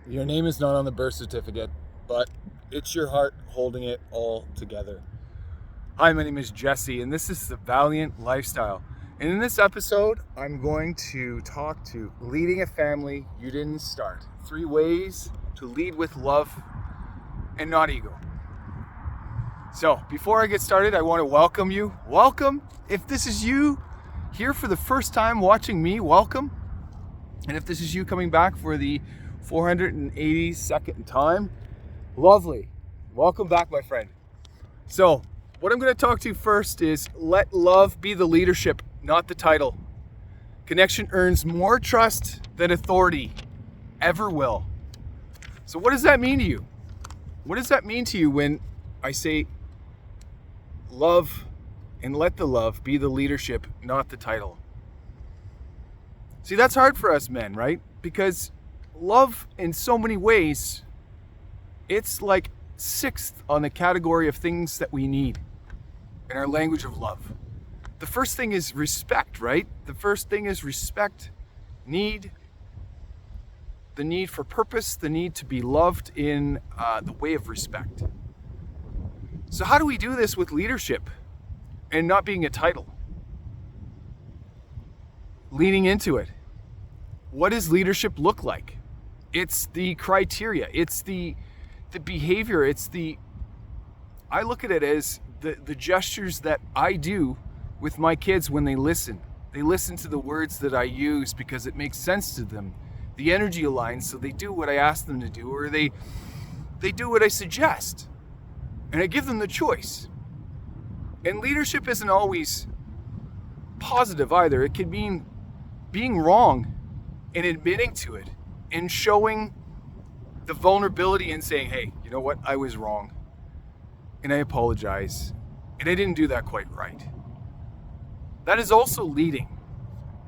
Your name is not on the birth certificate, but it's your heart holding it all together. Hi, my name is Jesse, and this is the Valiant Lifestyle. And in this episode, I'm going to talk to leading a family you didn't start. 3 ways to lead with love and not ego. So, before I get started, I want to welcome you. Welcome. If this is you here for the first time watching me, welcome. And if this is you coming back for the 482nd time, lovely. Welcome back, my friend. So, what I'm going to talk to you first is let love be the leadership, not the title. Connection earns more trust than authority ever will. So what does that mean to you? What does that mean to you when I say love and let the love be the leadership, not the title? See, that's hard for us men, right? Because love, in so many ways, it's like 6th on the category of things that we need in our language of love. The first thing is respect, right? The first thing is respect, need, the need for purpose, the need to be loved in the way of respect. So how do we do this with leadership and not being a title? Leaning into it. What does leadership look like? It's the criteria. It's the behavior. I look at it as the gestures that I do with my kids when they listen. They listen to the words that I use because it makes sense to them. The energy aligns, so they do what I ask them to do, or they do what I suggest. And I give them the choice. And leadership isn't always positive either. It can mean being wrong and admitting to it and showing the vulnerability and saying, hey, you know what? I was wrong. And I apologize. And I didn't do that quite right. That is also leading.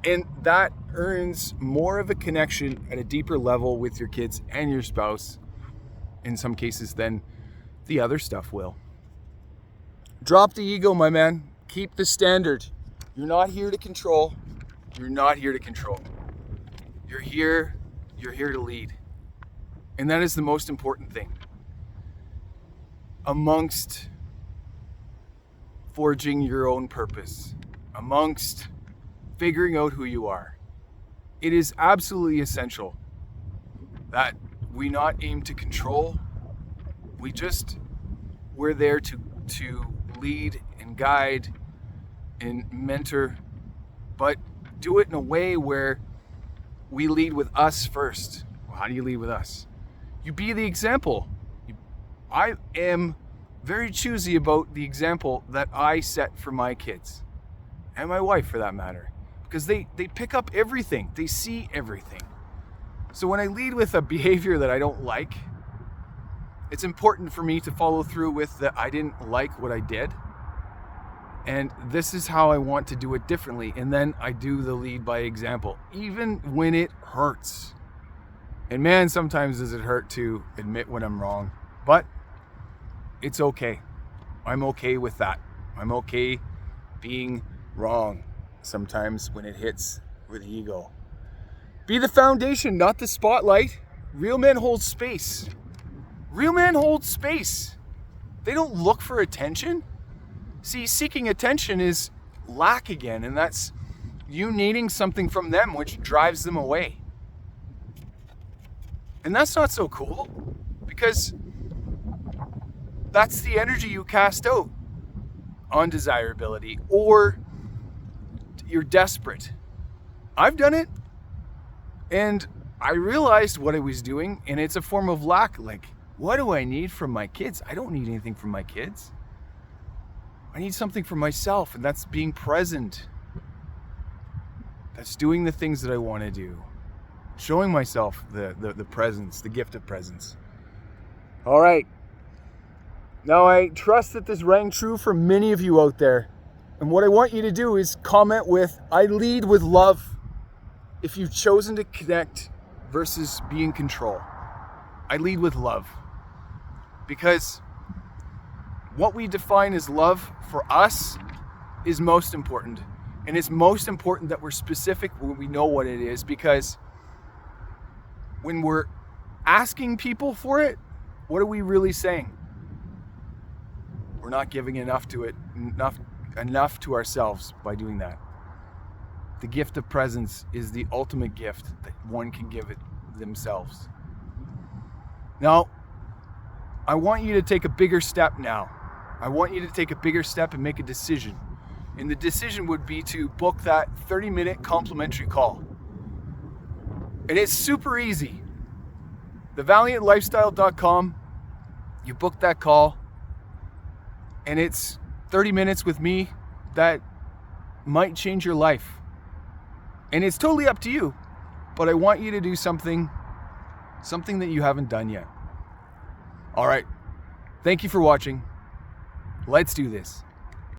And that earns more of a connection at a deeper level with your kids and your spouse, in some cases, than the other stuff will. Drop the ego, my man. Keep the standard. You're not here to control. You're not here to control. You're here to lead. And that is the most important thing. Amongst forging your own purpose, amongst figuring out who you are, it is absolutely essential that we not aim to control. We're there to lead and guide and mentor, but do it in a way where we lead with us first. Well, how do you lead with us? You be the example. I am very choosy about the example that I set for my kids, and my wife for that matter, because they pick up everything. They see everything. So when I lead with a behavior that I don't like, it's important for me to follow through with that I didn't like what I did, and this is how I want to do it differently. And then I do the lead by example, even when it hurts. And man, sometimes does it hurt to admit when I'm wrong, but it's okay. I'm okay with that. I'm okay being wrong sometimes when it hits with ego. Be the foundation, not the spotlight. Real men hold space. Real men hold space. They don't look for attention. See, seeking attention is lack again, and that's you needing something from them, which drives them away. And that's not so cool, because that's the energy you cast out on desirability, or you're desperate. I've done it, and I realized what I was doing, and it's a form of lack. Like, what do I need from my kids? I don't need anything from my kids. I need something for myself, and that's being present. That's doing the things that I want to do. Showing myself the presence, the gift of presence. All right. Now, I trust that this rang true for many of you out there. And what I want you to do is comment with, I lead with love. If you've chosen to connect versus be in control. I lead with love. Because what we define as love for us is most important. And it's most important that we're specific when we know what it is, because when we're asking people for it, what are we really saying? We're not giving enough to it, enough to ourselves by doing that. The gift of presence is the ultimate gift that one can give it themselves. Now, I want you to take a bigger step now. I want you to take a bigger step and make a decision. And the decision would be to book that 30-minute complimentary call. And it's super easy. TheValiantLifestyle.com, you book that call, and it's 30 minutes with me that might change your life. And it's totally up to you, but I want you to do something that you haven't done yet. All right. Thank you for watching. Let's do this.